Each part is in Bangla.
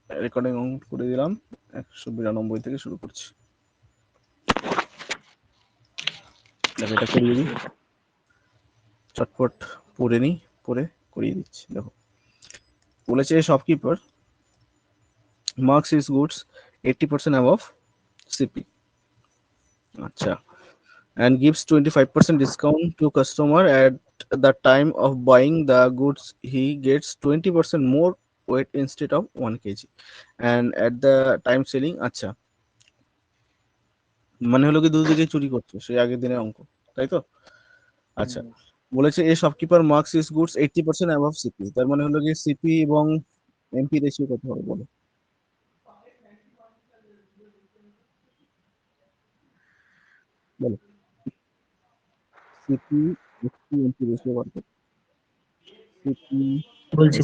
রেকর্ডিং অন করে দিলাম, 192 থেকে শুরু করছি। দেখো এটা করিয়ে দিই, চটপট পড়ে নিই, পড়ে করিয়ে দিচ্ছি। দেখো বলেছে shopkeeper marks his goods 80% above CP, আচ্ছা, and gives 25% discount to customer at the time of buying the goods. He gets 20% more weight instead of 1 kg, and at the time selling, আচ্ছা, মানে হলো কি দুদিকে চুরি করছে সেই আগের দিনের অঙ্ক, তাই তো? আচ্ছা, বলেছে এ শপকিপার মার্কস ইস গুডস 80% অ্যাবভ সিপি, তার মানে হলো কি সিপি এবং এমপি রেশিও কত হবে বলো? বলো সিপি এমপি রেশিও কত? সিপি বলছি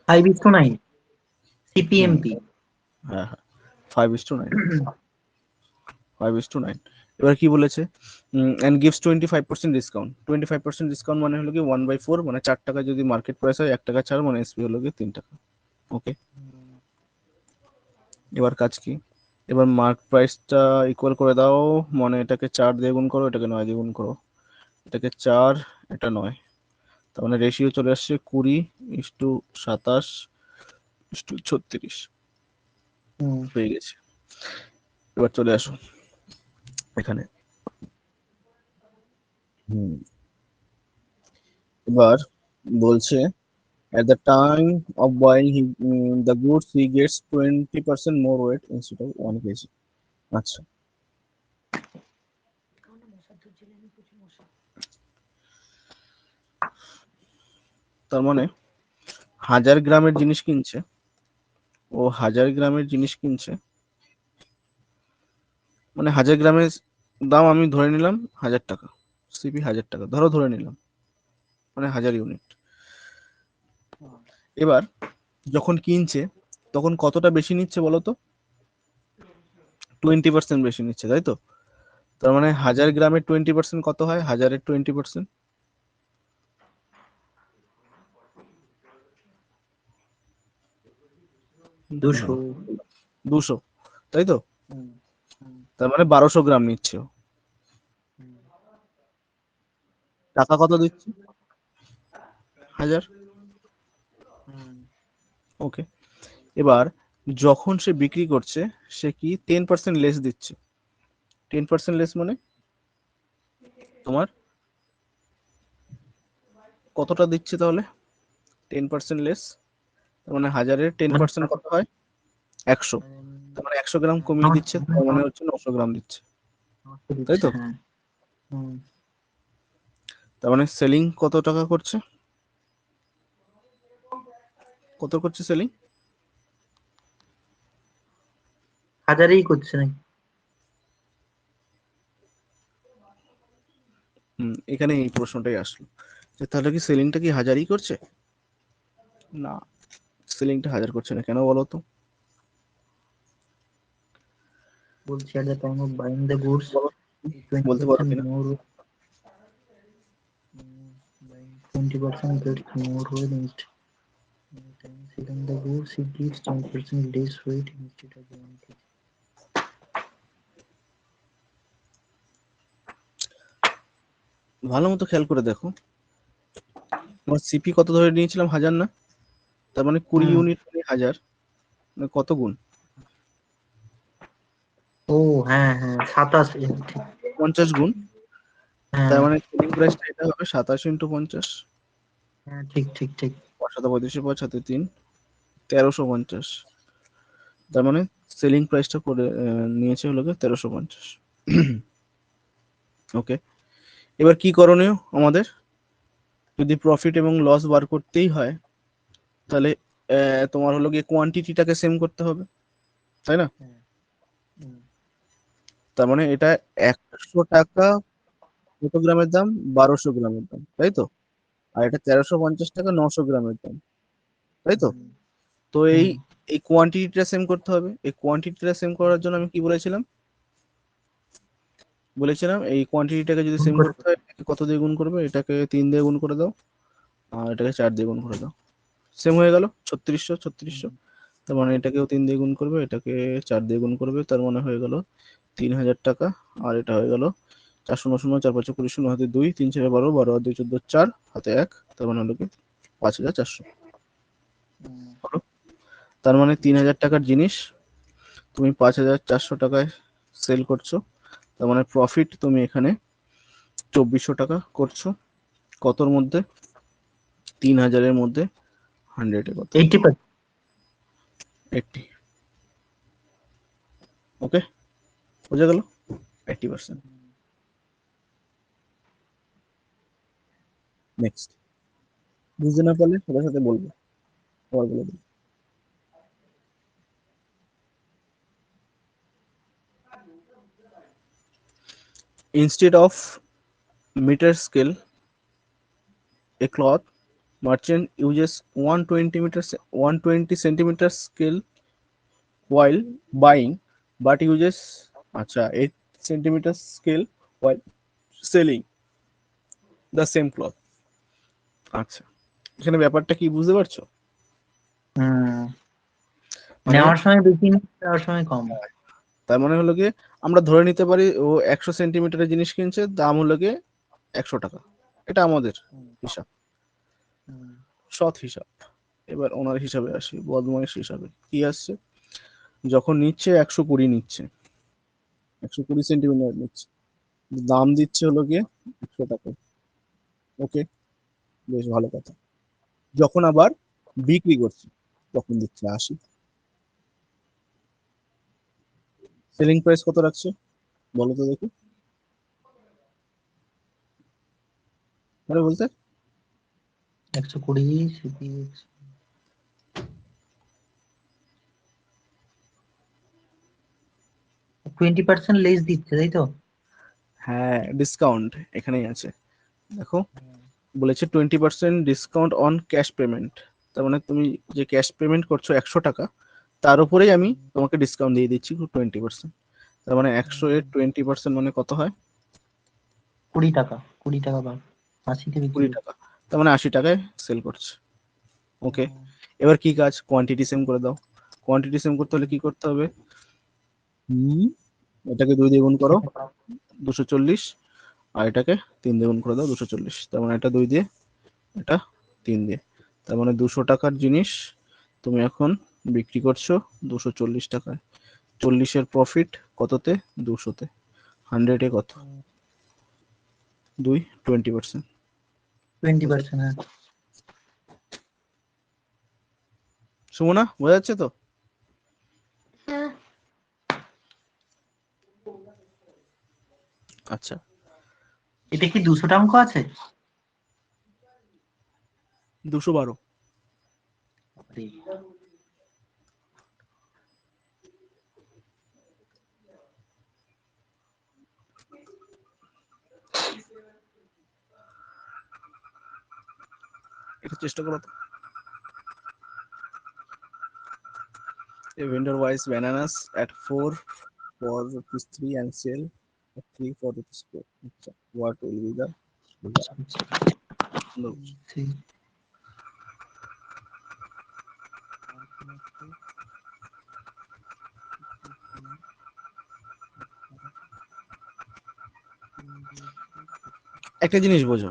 5:9 CPMP। হ্যাঁ হ্যাঁ 5:9, 5:9। এবার কি বলেছে, and gives 25% ডিসকাউন্ট। 25% ডিসকাউন্ট মানে হলো কি 1/4, মানে 4 টাকা যদি মার্কেট প্রাইস হয় 1 টাকা ছাড়, মানে এসপি হলো কি 3 টাকা। ওকে, এবার কাজ কি, এবার মার্ক প্রাইসটা ইকুয়াল করে দাও, মানে এটাকে 4 দিয়ে গুণ করো, এটাকে 9 দিয়ে গুণ করো, এটাকে 4, এটা 9, তার মানে রেশিও চলে আসছে 20:27:36 হয়ে গেছে। এবার চলে আসো এখানে, এবার বলছে at the time of buying the goods he gets 20% more weight instead of 1 kg, আচ্ছা, তার মানে 1000 গ্রামের জিনিস কিনছে, ও 1000 গ্রামের জিনিস কিনছে, মানে 1000 গ্রামের দাম আমি ধরে নিলাম 1000 টাকা, সিপি 1000 টাকা ধরে নিলাম, মানে 1000 ইউনিট। এবার যখন কিনছে তখন কতটা বেশি নিচ্ছে বলো তো? 20% বেশি নিচ্ছে, তাই তো? তার মানে 1000 গ্রামের 20% কত হয়? 1000-এর 20% 200, তাই তো? তার মানে 1200 গ্রাম নিচ্ছে ও। টাকা কত দিচ্ছে? 1000। ওকে, এবার যখন সে বিক্রি করছে সে কি 10% লেস দিচ্ছে? 10% লেস মানে তোমার কতটা দিচ্ছে তাহলে? 10% লেস, তার মানে 1000-এর 10% কত হয়? 100, তার মানে 100 গ্রাম কমিয়ে দিচ্ছে, তার মানে হচ্ছে 900 গ্রাম দিচ্ছে, তাই তো? তার মানে সেলিং কত টাকা করছে? কত করছে সেলিং? 1000-ই করছে নাকি? এখানে এই প্রশ্নটাই আসলো যে তাহলে কি সেলিংটা কি 1000-ই করছে? না, সেলিংটা 1000 করছে না, কেন বলো তো? বলছি at the time of buying the goods বলতে পারো 20% কিনা? more, buying 20% gets more weight instead. At the time selling the goods he gives 10% less weight instead of 1 kg. ভালো মতো খেয়াল করে দেখো, আমার সিপি কত ধরে নিয়েছিলাম? 1000 না? তার মানে 20 ইউনিট মানে 1000, মানে কত গুণ? ও হ্যাঁ হ্যাঁ 27, ঠিক। 50 গুণ। তার হ্যাঁ মানে সেলিং প্রাইসটা এটা হবে 27 × 50, হ্যাঁ ঠিক ঠিক ঠিক। 5 7 3 1350, তার মানে সেলিং প্রাইসটা করে নিয়েছে হলো 1350। ওকে, এবার কি করণীয় আমাদের? যদি প্রফিট এবং লস বার করতেই হয় তাহলে তোমার হলো গিয়ে কোয়ান্টিটিটাকে সেম করতে হবে, তাই না? তার মানে এটা 100 টাকা কত গ্রামের দাম? 1200 গ্রামের দাম, তাই তো? আর এটা 1350 টাকা 900 গ্রামের দাম, তাই তো? তো এই এই কোয়ান্টিটিটা সেম করতে হবে। এই কোয়ান্টিটিটা সেম করার জন্য আমি কি বলেছিলাম? বলেছিলাম এই কোয়ান্টিটিটাকে যদি সেম করতে হয় এটাকে কত দিয়ে গুণ করবে? এটাকে 3 দিয়ে গুণ করে দাও, আর এটাকে 4 দিয়ে গুণ করে দাও, সেম হয়ে গেল 3600। তার মানে এটাকেও 3 দিয়ে গুণ করবে, এটাকে 4 দিয়ে গুণ করবে, তার মানে হয়ে গেল 3000 টাকা। আর এটা হয়ে গেল 400 4 5 20 0 হাতে 2 3 4 12 12 আর 2 14 4 হাতে 1, তার মানে হলো কি 5400 হলো। তার মানে 3000 টাকার জিনিস তুমি 5400 টাকায় সেল করছো, তার মানে প্রফিট তুমি এখানে 2400 টাকা করছো। কতর মধ্যে? 3000-এর মধ্যে 100 এ কত? 80%। 80। ওকে, বোঝা গেল? 80%। নেক্সট, বুঝতে না পারলে সাথে সাথে বলবো, আবার বলে দিই। Instead of meter scale, a cloth merchant uses 120 centimeter scale while buying, but uses 8 centimeter scale while selling the same cloth. আচ্ছা, এখানে ব্যাপারটা কি বুঝতে পারছো? মানে নেওয়ার সময় বেশি, নেওয়ার সময় কম। তার মানে হলো গিয়ে আমরা ধরে নিতে পারি ও 100 সেন্টিমিটারের জিনিস কিনছে, দাম হলো গিয়ে 100 টাকা। এটা আমাদের হিসাব, সৎ হিসাব। এবার ওনার হিসাবে আসি, বদমাইশ হিসাবে কি আসছে? যখন নিচ্ছে 120 নিচ্ছে, 120 সেন্টিমিটার নিচ্ছে, দাম দিচ্ছে হলো গিয়ে 100 টাকা। ওকে, বেশ ভালো কথা। যখন আবার বিক্রি করছে তখন দিচ্ছে 80। সেলিং প্রাইস কত রাখছে বলো তো দেখি, মানে বলতে 120 20% লেস দিচ্ছে, তাই তো? হ্যাঁ, ডিসকাউন্ট এখানেই আছে, দেখো বলেছে 20% ডিসকাউন্ট অন ক্যাশ পেমেন্ট। তার মানে তুমি যে ক্যাশ পেমেন্ট করছো 100 টাকা, তার উপরেই আমি তোমাকে ডিসকাউন্ট দিয়ে দিচ্ছি 20%। তার মানে 100 এর 20% মানে কত হয়? 20 টাকা, 20 টাকা বাদ, 80-তে বিক্রি 20 করছে। টাকা। তার মানে 80 টাকায় সেল করছে। ওকে, এবার কি কাজ? কোয়ান্টিটি সেম করে দাও। কোয়ান্টিটি সেম করতে হলে কি করতে হবে? এটাকে 2 দিয়ে গুণ করো 240, আর এটাকে 3 দিয়ে গুণ করে দাও 240। তার মানে এটা 2 দিয়ে, এটা 3 দিয়ে। তার মানে 200 টাকার জিনিস তুমি এখন বিক্রি করছো 240 টাকায়। 40-এর প্রফিট কততে? 200-তে। 100-এ কত? 2, 20%। 20%। হ্যাঁ, সুমনা, বোঝা যাচ্ছে তো? আচ্ছা, এটা কি 200টা অঙ্ক আছে? 212। বাপরে। এটা চেষ্টা করো তো। A vendor buys bananas at 4 for rupees 3 and sell at 3 for rupees 4. আচ্ছা, what will be the সেই একটা জিনিস বোঝো,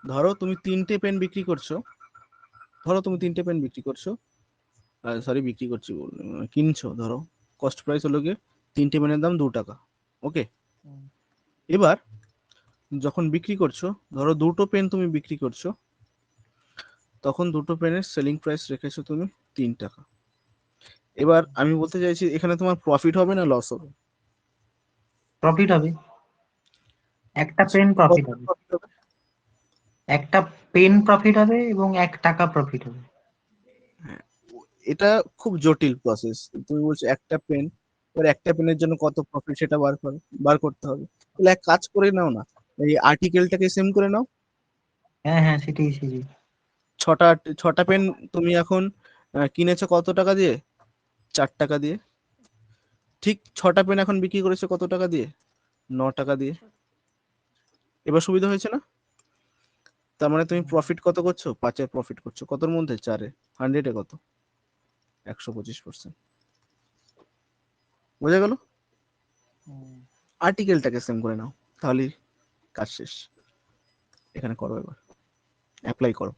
ধরো তুমি 3টে পেন বিক্রি করছো, ধরো তুমি 3টে পেন বিক্রি করছো, সরি বিক্রি করছি কিনছো, ধরো কস্ট প্রাইস হলো গিয়ে 3টে পেনের দাম 2 টাকা। ওকে, এবার যখন বিক্রি করছো, ধরো 2টো পেন তুমি বিক্রি করছো, তখন 2টো পেনের সেলিং প্রাইস রেখেছো তুমি 3 টাকা। এবার আমি বলতে চাইছি এখানে তোমার প্রফিট হবে না লস হবে? প্রফিট হবে, একটা আচ্ছা, পেন কত প্রফিট হবে। প্রফিট হবে? একটা পেন প্রফিট হবে এবং 1 টাকা প্রফিট হবে। হ্যাঁ, এটা খুব জটিল প্রসেস। তুমি বলছো একটা পেন, এবার একটা পেনের জন্য কত প্রফিট সেটা বার করতে হবে। তাহলে এক কাজ করে নাও না, এই আর্টিকেলটাকে সেম করে নাও। হ্যাঁ হ্যাঁ, সেটাই সেটাই। ছটা ছটা পেন তুমি এখন কিনেছো কত টাকা দিয়ে? 4 টাকা দিয়ে। ঠিক 6টা পেন এখন বিক্রি করেছো কত টাকা দিয়ে? 9 টাকা দিয়ে। এবার সুবিধা হয়েছে না? তার মানে তুমি প্রফিট কত করছো? 5-এর প্রফিট করছো, কতর মধ্যে? 4-এ। 100-এ কত? 125%। বোঝা গেল? আর্টিকেলটাকে সেম করে নাও, তাহলেই কাজ শেষ। এখানে করো, এবার অ্যাপ্লাই করো।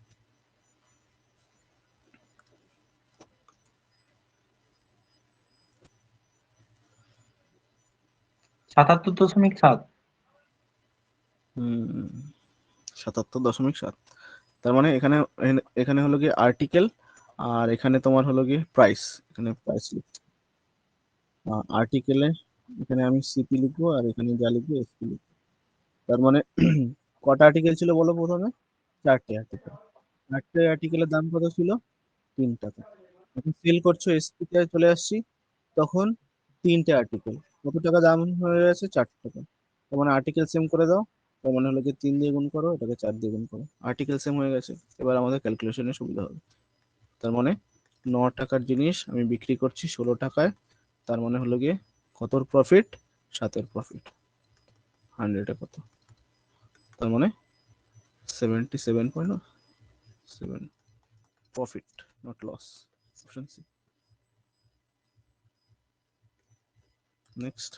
77.7। 77.7। তার মানে এখানে এখানে হলো গিয়ে আর্টিকেল, আর এখানে তোমার হলো গিয়ে প্রাইস। এখানে প্রাইস লিখছি, আর্টিকেলে এখানে আমি সিপি লিখবো, আর এখানে যা লিখবো এসপি লিখবো। তার মানে কটা আর্টিকেল ছিল বলো প্রথমে? 4টে আর্টিকেল। 4টে আর্টিকেলের দাম কত ছিল? 3 টাকা। এখন সেল করছো, এসপি তে চলে আসছি, তখন 3টে আর্টিকেল, কত টাকা দাম হয়ে গেছে? 4 টাকা। তার মানে আর্টিকেল সেম করে দাও। তার মানে হলো কি 3 দিয়ে গুণ করো, এটাকে 4 দিয়ে গুণ করো, আর্টিকেল সেম হয়ে গেছে। এবার আমাদের ক্যালকুলেশনে সুবিধা হবে। তার মানে 9 টাকার জিনিস আমি বিক্রি করছি 16 টাকায়। তার মানে হলো গিয়ে কতর প্রফিট? 7-এর প্রফিট। 100-এ কত? তার মানে 77.7 profit, not loss. Option C. Next.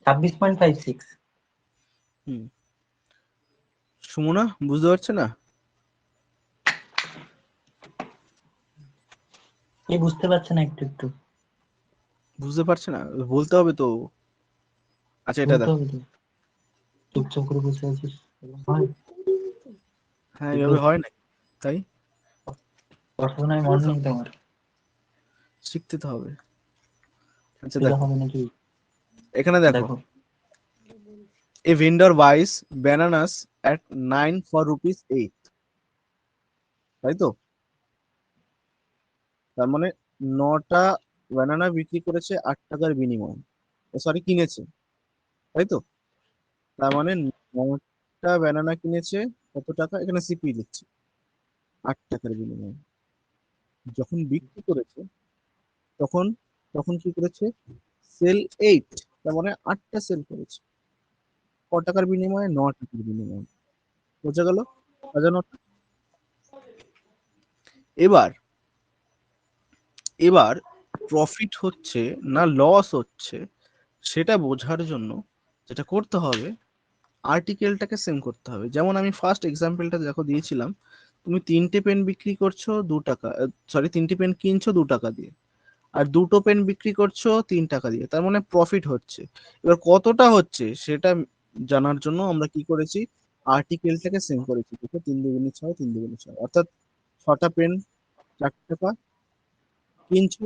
ছাব্বিশ পয়েন্ট ফাইভ সিক্স। হুম, সুমনা বুঝতে পারছে না? এই বুঝতে পারছে না, একটু একটু বুঝতে পারছে না, বলতে হবে তো। আচ্ছা, এটা বলতে দেখো। হবে তো। চুপচাপ করে বসে আছিস, হয়? হ্যাঁ, এইভাবে হয় না, তাই পড়াশোনায় মন নেই তোমার? শিখতে তো হবে। আচ্ছা অসুবিধা দেখো, হবে নাকি? এখানে দেখো, দেখো, a vendor buys bananas at 9 for rupees 8, তাই তো? তার মানে 9টা ব্যানানা বিক্রি করেছে 8 টাকার বিনিময়ে, সরি কিনেছে, তাই তো? তার মানে 9টা ব্যানানা কিনেছে কত টাকা? এখানে সিপি লিখছে, 8 টাকার বিনিময়ে। যখন বিক্রি করেছে, তখন তখন কি করেছে? সেল 8, তার মানে 8টা সেল করেছে। ক টাকার বিনিময়ে? 9 টাকার বিনিময়ে। বোঝা গেল সাজানো? এবার এবার প্রফিট হচ্ছে না লস হচ্ছে, সেটা বোঝার জন্য যেটা করতে হবে, আর্টিকেলটাকে সেম করতে হবে। যেমন আমি ফার্স্ট এক্সাম্পলটা দেখো দিয়েছিলাম, তুমি 3টে পেন বিক্রি করছো 2 টাকা, সরি 3টে পেন কিনছো 2 টাকা দিয়ে, আর 2টো পেন বিক্রি করছো 3 টাকা দিয়ে, তার মানে প্রফিট হচ্ছে। এবার কতটা হচ্ছে সেটা জানার জন্য আমরা কি করেছি? আর্টিকেলটাকে সেম করেছি। দেখো 3 দুগুণে 6, 3 দুগুণে 6, অর্থাৎ 6টা পেন 4 টাকা কিনছো,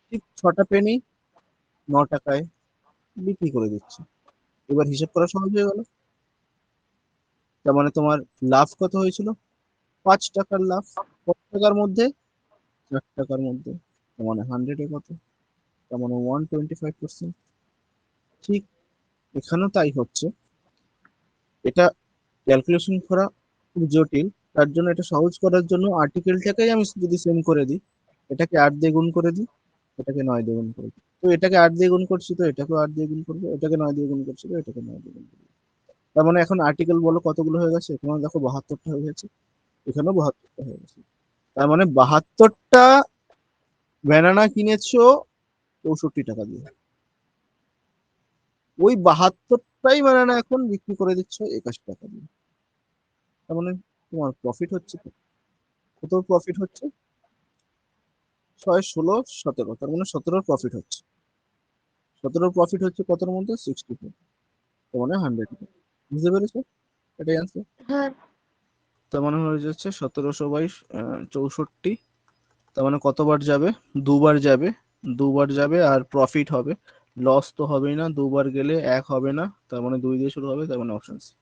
ঠিক 6টা পেনই 9 টাকায় বিক্রি করে দিচ্ছে। এবার হিসাব করা সহজ হয়ে গেল। তার মানে তোমার লাভ কত হয়েছিল? 5 টাকার লাভ। কত টাকার মধ্যে? 4 টাকার মধ্যে। তার মানে 100 এ কত? তার মানে 125%। ঠিক এখানেও তাই হচ্ছে। এটা ক্যালকুলেশন করা খুব জটিল। তার জন্য এটা সহজ করার জন্য আর্টিকেলটাকেই আমি যদি সেম করে দিই, এটাকে 8 দিয়ে গুণ করে দিই, এটাকে 9 দিয়ে গুণ করে দিই। তো এটাকে 8 দিয়ে গুণ করছি, তো এটাকেও 8 দিয়ে গুণ করবো, এটাকে 9 দিয়ে গুণ করছি, তো এটাকে 9 দিয়ে গুণ করবো। তার মানে এখন আর্টিকেল বলো কতগুলো হয়ে গেছে? এখানে দেখো 72টা হয়ে গেছে, এখানেও 72টা হয়ে গেছে। তার মানে 72টা ব্যানানা কিনেছো 64 টাকা দিয়ে। ওই 72টাই ব্যানানা এখন বিক্রি করে দিচ্ছ 81 টাকা দিয়ে। তার মানে তোমার প্রফিট হচ্ছে তো। কত প্রফিট হচ্ছে? 6, 16, 17। তার মানে 17 প্রফিট হচ্ছে। 17 প্রফিট হচ্ছে কতর মধ্যে? 64। তার মানে 100। বুঝতে পেরেছো? এটাই আনসার। হ্যাঁ তার মানে হয়ে যাচ্ছে 1700/64। তার মানে কতবার যাবে? দুবার যাবে। দুবার যাবে আর প্রফিট হবে। লস তো হবেই না, দুবার গেলে 1 হবে না, তার মানে 2 দিয়ে শুরু হবে, তার মানে অপশন সি।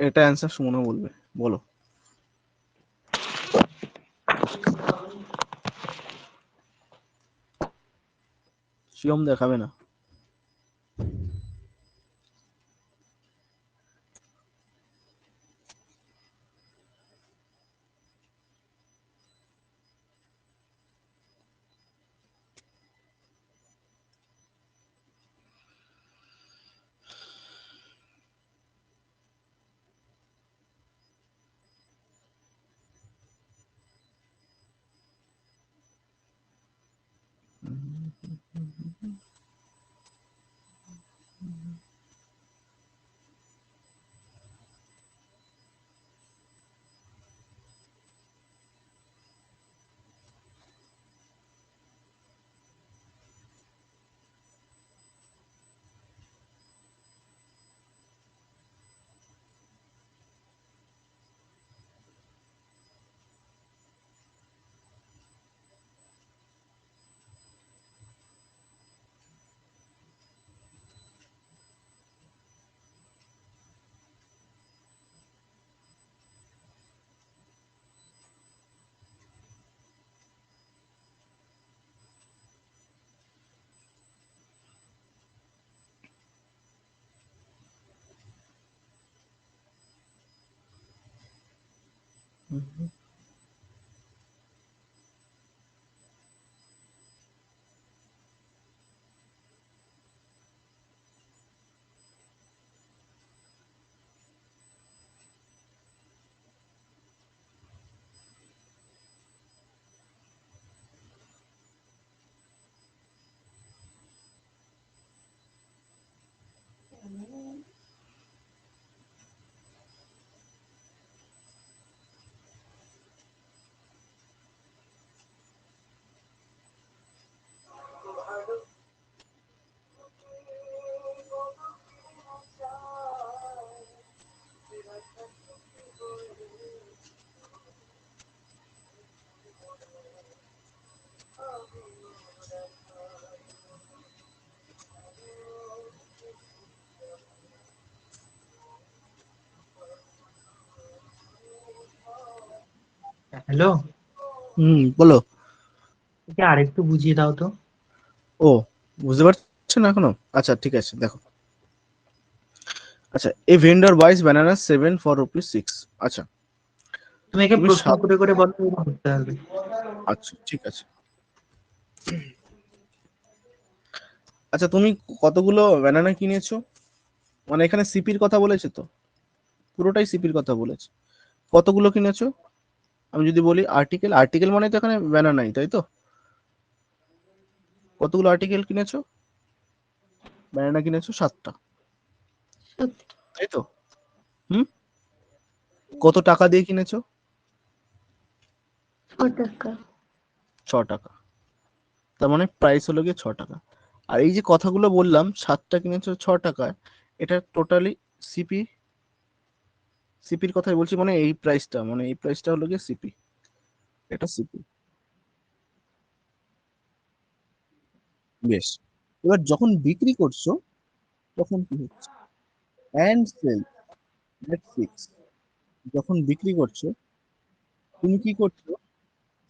এটা অ্যান্সার সুমনা বলবে। বলো। শিওম দেখাবে না। হ্যালো, বলো। এটা আরেকটু বুঝিয়ে দাও তো। ও, বুঝতে পারছো না এখনো? আচ্ছা ঠিক আছে, দেখো। আচ্ছা, এ ভেন্ডর বাইস ব্যানানা 7 for ₹6। আচ্ছা, তুমি একে তুমি প্রশ্ন 7। করে করে বলো, এরকম করতে হবে। আচ্ছা ঠিক আছে। আচ্ছা, তুমি কতগুলো ব্যানানা কিনেছো? মানে এখানে সিপির কথা বলেছে তো, পুরোটাই সিপির কথা বলেছে। কতগুলো কিনেছো? আমি যদি বলি আর্টিকেল, আর্টিকেল মানে তো এখানে ব্যানানাই, তাই তো? কতগুলো আর্টিকেল কিনেছো? ব্যানানা কিনেছো 7টা, সত্যি তাই তো? হুম। কত টাকা দিয়ে কিনেছো? 6 টাকা। 6 টাকা। তার মানে প্রাইস হলো গিয়ে 6 টাকা। আর এই যে কথাগুলো বললাম, 7টা কিনেছো 6 টাকায়, এটা টোটালি সিপি সিপির কথাই বলছি, মানে এই প্রাইসটা হলো গিয়ে সিপি, এটা সিপি। বেশ, এবার যখন বিক্রি করছো তখন কি হচ্ছে, অ্যান্ড সেল এট 6, যখন বিক্রি করছো তুমি কি করছো,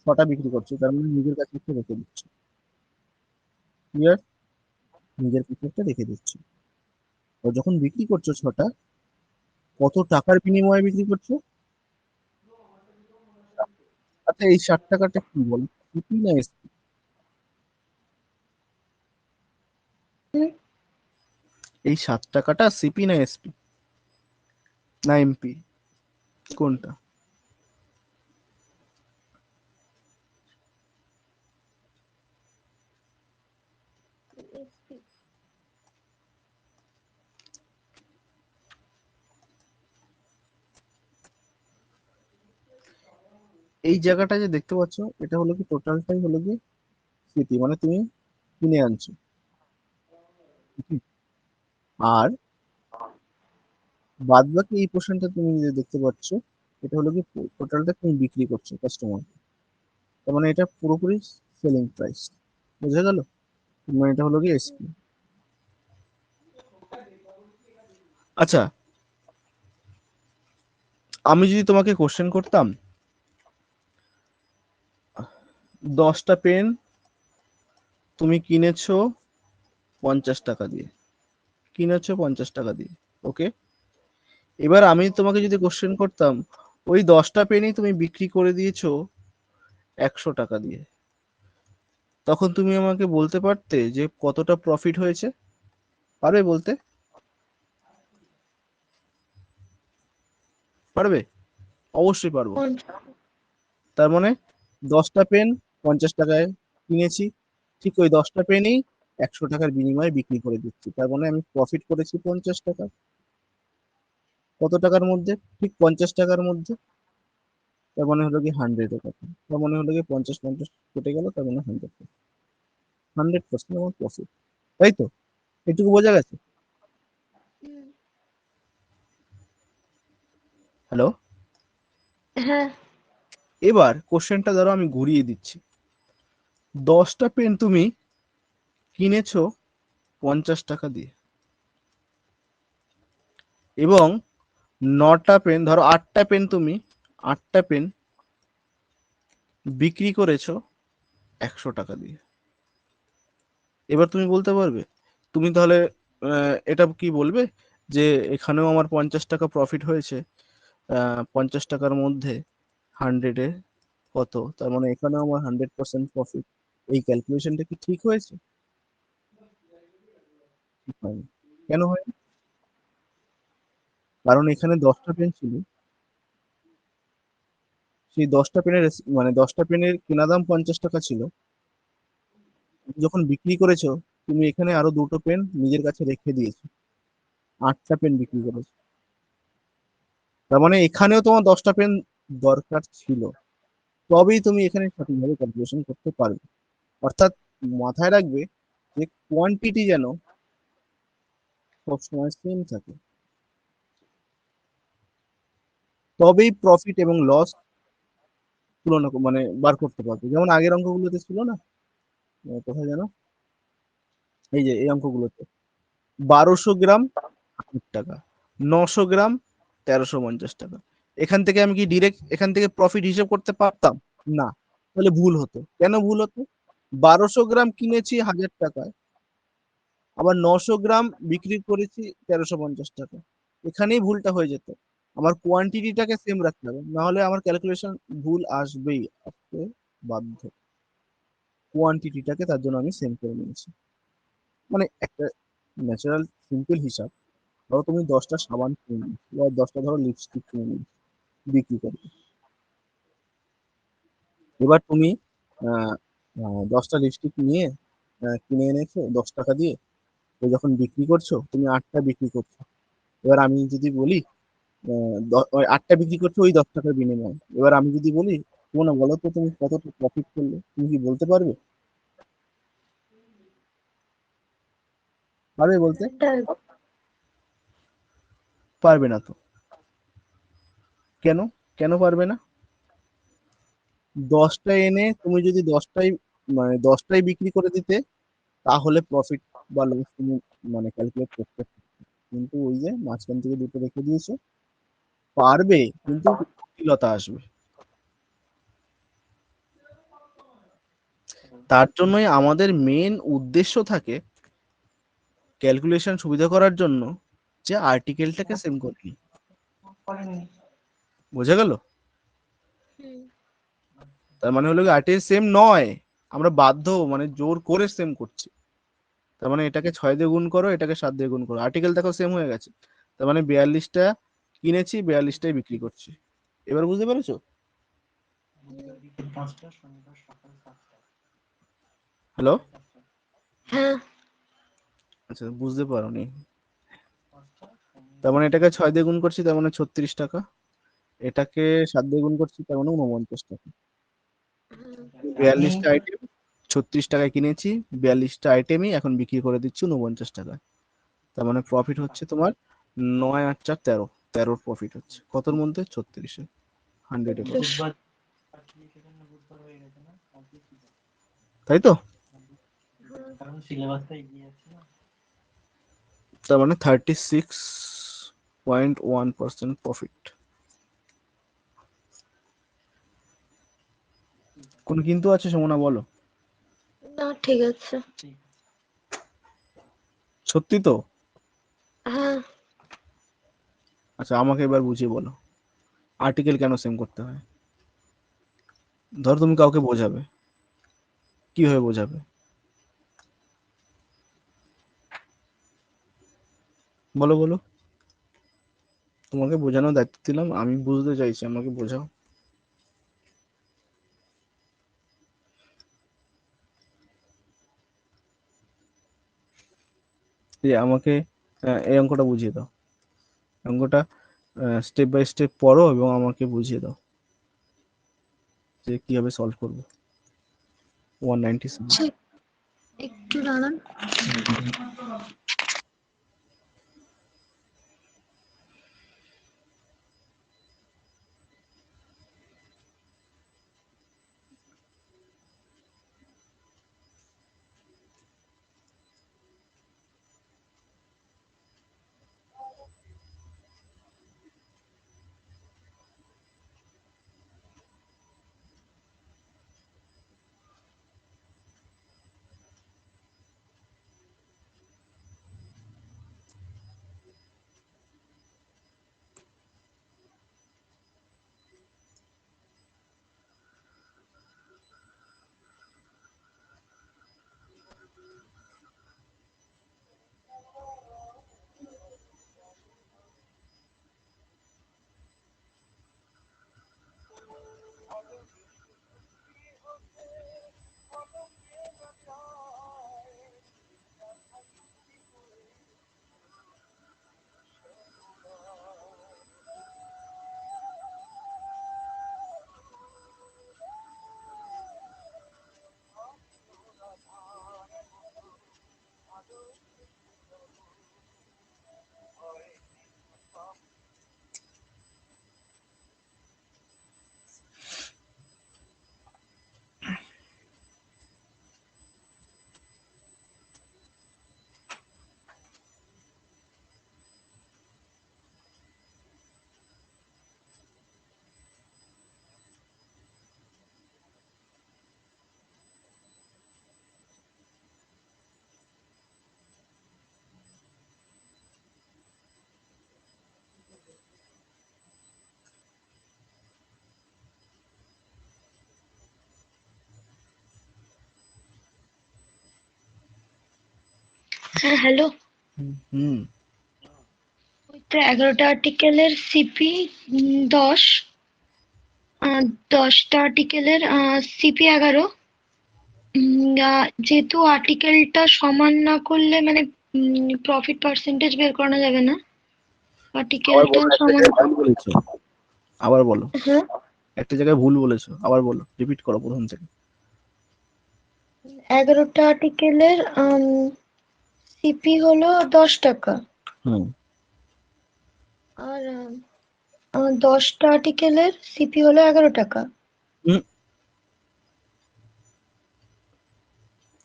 6টা বিক্রি করছো, তার মানে নিজের কাছে একটা রেখে দিচ্ছ, ক্লিয়ার, নিজের কাছে একটা রেখে দিচ্ছ। তো যখন বিক্রি করছো 6টা, কত টাকার বিনিময়ে বিক্রি করছো? আচ্ছা, এই 60 টাকাটা কি বলো, সিপি না এসপি? এই 7 টাকাটা সিপি না এসপি না এমপি, কোনটা? এসপি। এই জায়গাটা যে দেখতে পাচ্ছ, এটা হলো কি টোটালটাই হলো কি সিপি, মানে তুমি কিনে আনছো, ঠিক? আর বাদ বাকি এই পোর্শনটা তুমি যে দেখতে পাচ্ছ, এটা হলো কি টোটালটা তুমি বিক্রি করছো কাস্টমার, তার মানে এটা পুরোপুরি সেলিং প্রাইস, বুঝা গেল? মানে এটা হলো কি এসপি। আচ্ছা, আমি যদি তোমাকে কোশ্চেন করতাম, 10টা পেন তুমি কিনেছো 50 টাকা দিয়ে, কিনেছো 50 টাকা দিয়ে, ওকে। এবার আমি তোমাকে যদি কোশ্চেন করতাম, ওই 10টা পেনই তুমি বিক্রি করে দিয়েছো 100 টাকা দিয়ে, তখন তুমি আমাকে বলতে পারতে যে কতটা প্রফিট হয়েছে? পারবে বলতে? পারবে? অবশ্যই পারবো। কোন? তার মানে 10টা পেন 50 টাকায় কিনেছি, ঠিক ওই 10টা পেনই 100 টাকার বিনিময়ে বিক্রি করে দিচ্ছি, তার মানে আমি প্রফিট করেছি 50 টাকা। কত টাকার মধ্যে? ঠিক 50 টাকার মধ্যে। তার মানে হলো কি 100 টাকা, তার মানে হলো কি 50 কেটে গেল, তার মানে 100% আমার প্রফিট, তাই তো? এটুকু বোঝা গেছে? হুম, হ্যালো? হ্যাঁ। এবার কোশ্চেনটা ধরো আমি ঘুরিয়ে দিচ্ছি, 10টা পেন তুমি কিনেছো 50 টাকা দিয়ে, এবং 9টা পেন, ধরো 8টা পেন তুমি 8টা পেন বিক্রি করেছো 100 টাকা দিয়ে। এবার তুমি বলতে পারবে, তুমি তাহলে এটা কি বলবে যে এখানেও আমার 50 টাকা প্রফিট হয়েছে, 50 টাকার মধ্যে 100-এ কত, তার মানে এখানেও আমার 100% প্রফিট, এই ক্যালকুলেশনটা কি ঠিক হয়েছে? ঠিক হয়নি। কেন হয়নি? কারণ এখানে 10টা পেন ছিল, সেই 10টা পেনের মানে 10টা পেনের কেনা দাম 50 টাকা ছিল, যখন বিক্রি করেছো তুমি এখানে আরো দুটো পেন নিজের কাছে রেখে দিয়েছো, 8টা পেন বিক্রি করেছো, তার মানে এখানেও তোমার 10টা পেন দরকার ছিল, তবেই তুমি এখানে সঠিকভাবে ক্যালকুলেশন করতে পারবে। অর্থাৎ মাথায় রাখবে যে কোয়ান্টিটি যেন সবসময় সেম থাকে, তবেই প্রফিট এবং লস তুলনা মানে বার করতে পারবে। যেমন আগের অঙ্কগুলোতে ছিল না, কোথায় যেন, এই যে এই অঙ্কগুলোতে 1200 গ্রাম 8 টাকা, 900 গ্রাম 1350 টাকা, এখান থেকে আমি কি ডিরেক্ট এখান থেকে প্রফিট হিসেব করতে পারতাম? না, তাহলে ভুল হতো। কেন ভুল হতো? 1200 গ্রাম কিনেছি 1000 টাকায়, আবার 900 গ্রাম বিক্রি করেছি 1350 টাকা, এখানেই ভুলটা হয়ে যেত। আমার কোয়ান্টিটিটাকে সেম রাখতে হবে, না হলে আমার ক্যালকুলেশন ভুল আসবেই, আসতে বাধ্য। কোয়ান্টিটিটাকে তার জন্য আমি সেম করে নিয়েছি, মানে একটা ন্যাচারাল সিম্পল হিসাব। ধরো তুমি 10টা সাবান কিনে নিয়েছো, বা 10টা ধরো লিপস্টিক কিনে নিয়েছো বিক্রি করবে, এবার তুমি 10টা লিপস্টিক নিয়ে কিনে এনেছো 10 টাকা দিয়ে, তো যখন বিক্রি করছো তুমি 8টা বিক্রি করছো। এবার আমি যদি বলি ওই 8টা বিক্রি করছো ওই 10 টাকার বিনিময়ে, এবার আমি যদি বলি তোমরা বলো তো তুমি কতটা প্রফিট করলে, তুমি কি বলতে পারবে? পারবে বলতে? এটা পারবে না তো। কেন কেন পারবে না? 10টা এনে তুমি যদি 10টাই মানে 10টাই বিক্রি করে দিতে, তাহলে প্রফিট বা লস তুমি মানে ক্যালকুলেট করতে পারবে। কিন্তু ওই যে মাঝখান থেকে দুটো রেখে দিয়েছো, পারবে কিন্তু জটিলতা আসবে। তার জন্যই আমাদের মেন উদ্দেশ্য থাকে ক্যালকুলেশন সুবিধা করার জন্য যে আর্টিকেলটাকে সেম করে নিই। বোঝা গেল? হুম। তার মানে হলো কি আর্টিকেল সেম নয়, আমরা বাধ্য মানে জোর করে সেম করছি। তার মানে এটাকে 6 দিয়ে গুণ করো, এটাকে 7 দিয়ে গুণ করো, আর্টিকেল দেখো সেম হয়ে গেছে। তার মানে 42টা কিনেছি, 42টাই বিক্রি করছি। এবার বুঝতে পেরেছো? হ্যালো? হ্যাঁ। আচ্ছা, বুঝতে পারোনি। তার মানে এটাকে 6 দিয়ে গুণ করছি, তার মানে 36 টাকা। এটাকে 7 দিয়ে গুণ করছি, তার মানে 49 টাকা। 42টা আইটেম 36 টাকায় কিনেছি, 42টা আইটেমই এখন বিক্রি করে দিচ্ছি 49 টাকায়। তার মানে প্রফিট হচ্ছে তোমার 9 আর 4 13, 13 প্রফিট হচ্ছে কতর মধ্যে? 36-এ, 100-এ প্রফিট। তাই তো? তার মানে 36.1% প্রফিট। কোন কিন্তু আছে সমনা? বলো। না, ঠিক আছে। সত্যি তো? হ্যাঁ। আচ্ছা, আমাকে এবার বুঝিয়ে বলো আর্টিকেল কেন সেম করতে হয়। ধরো তুমি কাউকে বোঝাবে, কিভাবে বোঝাবে? বলো বলো, তোমাকে বোঝানোর দায়িত্ব দিলাম, আমি বুঝতে চাইছি, আমাকে বোঝাও। এই আমাকে এই অঙ্কটা বুঝিয়ে দাও। অঙ্কটা স্টেপ বাই স্টেপ পড়ো এবং আমাকে বুঝিয়ে দাও যে কিভাবে সলভ করবো 197। ঠিক, একটু দাঁড়ান। হ্যাঁ, হ্যালো। হুম। ওই তো 11টা আর্টিকেলের সিপি 10, 10টা আর্টিকেলের সিপি 11। যেহেতু আর্টিকেলটা সমান না করলে মানে প্রফিট পার্সেন্টেজ বের করানো যাবে না। আবার আর্টিকেলটা বলো, একটা সমান। জায়গায় ভুল বলেছো, আবার বলো। হ্যাঁ, একটা জায়গায় ভুল বলেছো, আবার বলো, রিপিট করো প্রথম থেকে। 11টা আর্টিকেলের সিপি হলো 10 টাকা। হুম। আর 10টা আর্টিকেলের সিপি হলো 11 টাকা।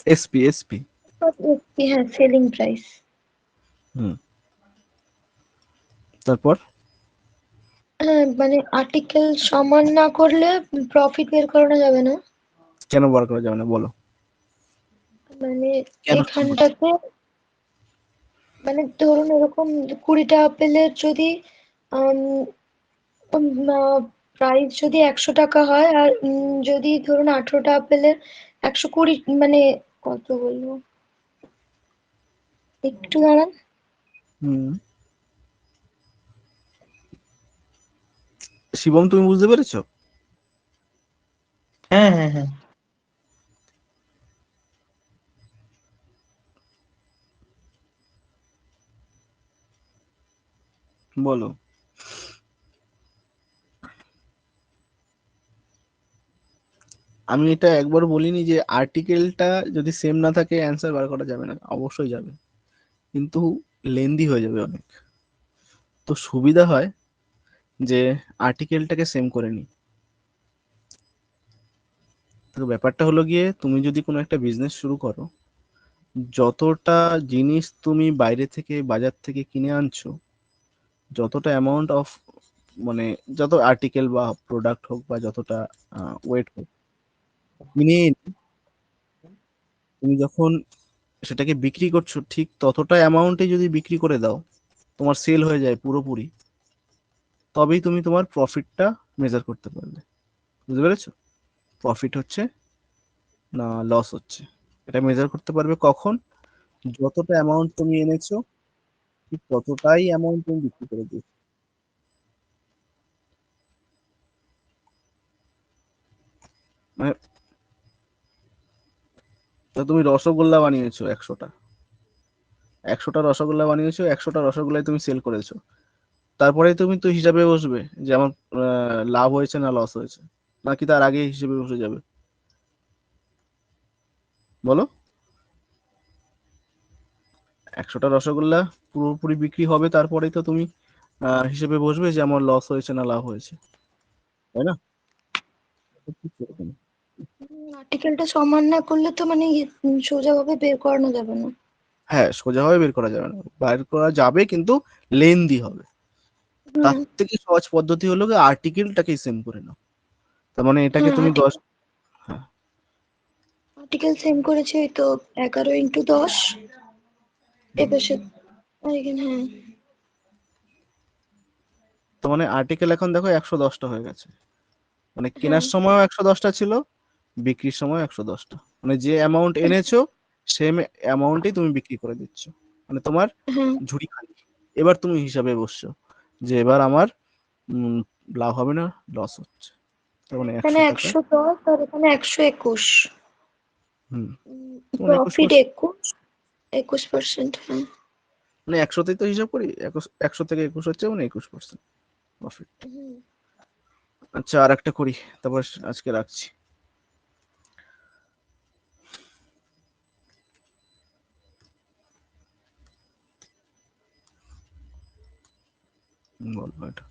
এসপি এসপি হ্যাঁ, সেলিং প্রাইস। তারপর হ্যাঁ, মানে আর্টিকেল সমান না করলে প্রফিট বের করানো যাবে না। কেন বার করা যাবে না বলো? মানে কেন এখানটাতে মানে ধরুন এরকম 20টা আপেলের যদি প্রাইস যদি 100 টাকা হয়, আর যদি ধরুন 18টা আপেলের 120, মানে কত বলবো, একটু দাঁড়ান। শিবম, তুমি বুঝতে পেরেছো? হ্যাঁ হ্যাঁ হ্যাঁ, বলো। আমি এটা একবার বলিনি যে আর্টিকেলটা যদি সেম না থাকে অ্যান্সার বার করা যাবে না, অবশ্যই যাবে, কিন্তু লেন্দি হয়ে যাবে অনেক। তো সুবিধা হয় যে আর্টিকেলটাকে সেম করে নি। তো ব্যাপারটা হলো গিয়ে, তুমি যদি কোনো একটা বিজনেস শুরু করো, যতটা জিনিস তুমি বাইরে থেকে বাজার থেকে কিনে আনছো, যতটা অ্যামাউন্ট অফ, মানে যত আর্টিকেল বা প্রোডাক্ট হোক বা যতটা ওয়েট হোক কিনে এনে তুমি যখন সেটাকে বিক্রি করছো, ঠিক ততটা অ্যামাউন্টে যদি বিক্রি করে দাও, তোমার সেল হয়ে যায় পুরোপুরি, তবেই তুমি তোমার প্রফিটটা মেজার করতে পারবে। বুঝতে পেরেছো? প্রফিট হচ্ছে না লস হচ্ছে, এটা মেজার করতে পারবে কখন? যতটা অ্যামাউন্ট তুমি এনেছো, ঠিক ততটাই অ্যামাউন্ট তুমি বিক্রি করে দিয়েছো। মানে তো তুমি রসগোল্লা বানিয়েছো 100টা রসগোল্লা বানিয়েছো, 100টা রসগোল্লাই তুমি সেল করেছো, তারপরে তুমি তো হিসাবে বসবে যে আমার লাভ হয়েছে না লস হয়েছে, নাকি তার আগে হিসেবে বসে যাবে? বলো। 100টা রসগোল্লা পুরোপুরি বিক্রি হবে, তারপরেই তো তুমি হিসেবে বসবে যে আমার লস হয়েছে না লাভ হয়েছে, তাই না? তো ঠিক সেরকম। আর্টিকেলটা সমান না করলে তো মানে সোজাভাবে বের করানো যাবে না। হ্যাঁ, সোজাভাবে বের করা যাবে না, বের করা যাবে কিন্তু লেন্দি হবে। তার হুম। থেকে সহজ পদ্ধতি হলো কি, আর্টিকেলটাকে সেম করে নাও। তার মানে এটাকে হ্যাঁ, তুমি 10। হ্যাঁ, আর্টিকেল সেম করেছি, ওই তো 11 × 10 এপাশে। আর এখানে হ্যাঁ। তো মানে আর্টিকেল এখন দেখো 110টা হয়ে গেছে, মানে হ্যাঁ। কেনার সময়ও 110টা ছিল, বিক্রির সময় 110টা, মানে যে অ্যামাউন্ট এনেছো সেম অ্যামাউন্টেই তুমি বিক্রি করে দিচ্ছ, মানে তোমার হ্যাঁ, ঝুড়ি খালি। এবার তুমি হিসাবে বসছো যে এবার আমার উম, লাভ হবে না লস হচ্ছে, তার মানে এখানে 100 টাকা। 110 আর এখানে 121। হুম, মানে প্রফিট 21%। 21%। হ্যাঁ। মানে 100তেই তো হিসাব করি, 100 থেকে 21 হচ্ছে মানে 21% প্রফিট। হুম। আচ্ছা, আর একটা করি, তারপর আজকে রাখছি। বলবো এটা।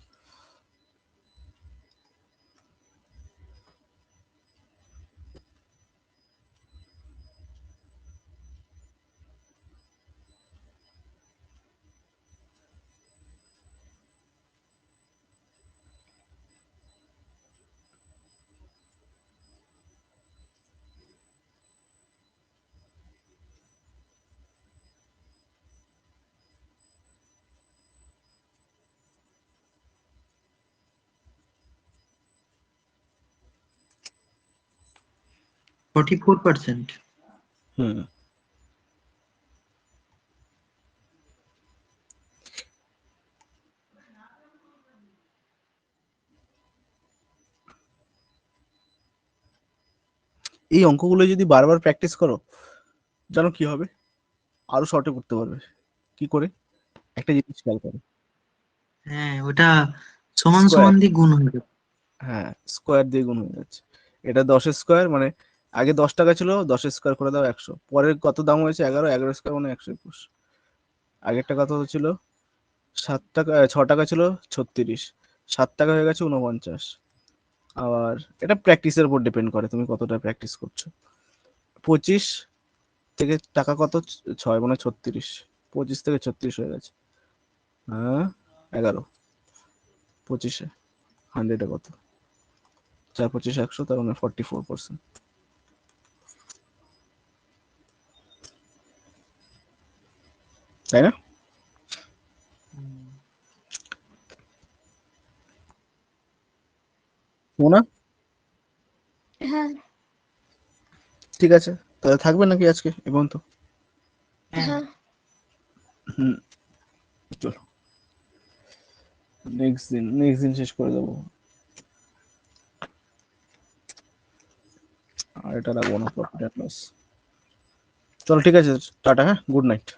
ফর্টি 44%। হুম, এই অঙ্কগুলো যদি বারবার প্র্যাকটিস করো, জানো কি হবে? আরো শর্টে করতে পারবে। কি করে? একটা জিনিস খেয়াল করো, হ্যাঁ, ওটা সমান স্কোয়ার। সমান দিয়ে গুণ হয়ে যাবে। হ্যাঁ, স্কোয়ার দিয়ে গুণ হয়ে যাচ্ছে। এটা 10 স্কোয়ার, মানে আগে 10 টাকা ছিল, 10 স্কোয়ার করে দাও 100, পরের কত দাম হয়েছে 11, 11 স্কোয়ার মানে 121। আগেরটা কত ছিল? 7 টাকা, 6 টাকা ছিল 36, 7 টাকা হয়ে গেছে 49। আবার এটা প্র্যাকটিসের উপর ডিপেন্ড করে তুমি কতটা প্র্যাকটিস করছো। 25 থেকে টাকা কত, 6 মানে 36, 25 থেকে 36 হয়ে গেছে। হ্যাঁ 11, 25-এ 100-এ কত, 4 25 100, তার মানে 44%, তাই না? মোনা, হ্যাঁ ঠিক আছে তাহলে থাকবে নাকি আজকে এই পর্যন্ত? হ্যাঁ হুম, চলো নেক্সট দিন শেষ করে দেবো। আর এটা রাখবো না, প্রফিট অ্যান্ড লস। চলো ঠিক আছে, টাটা, হ্যাঁ, গুড নাইট।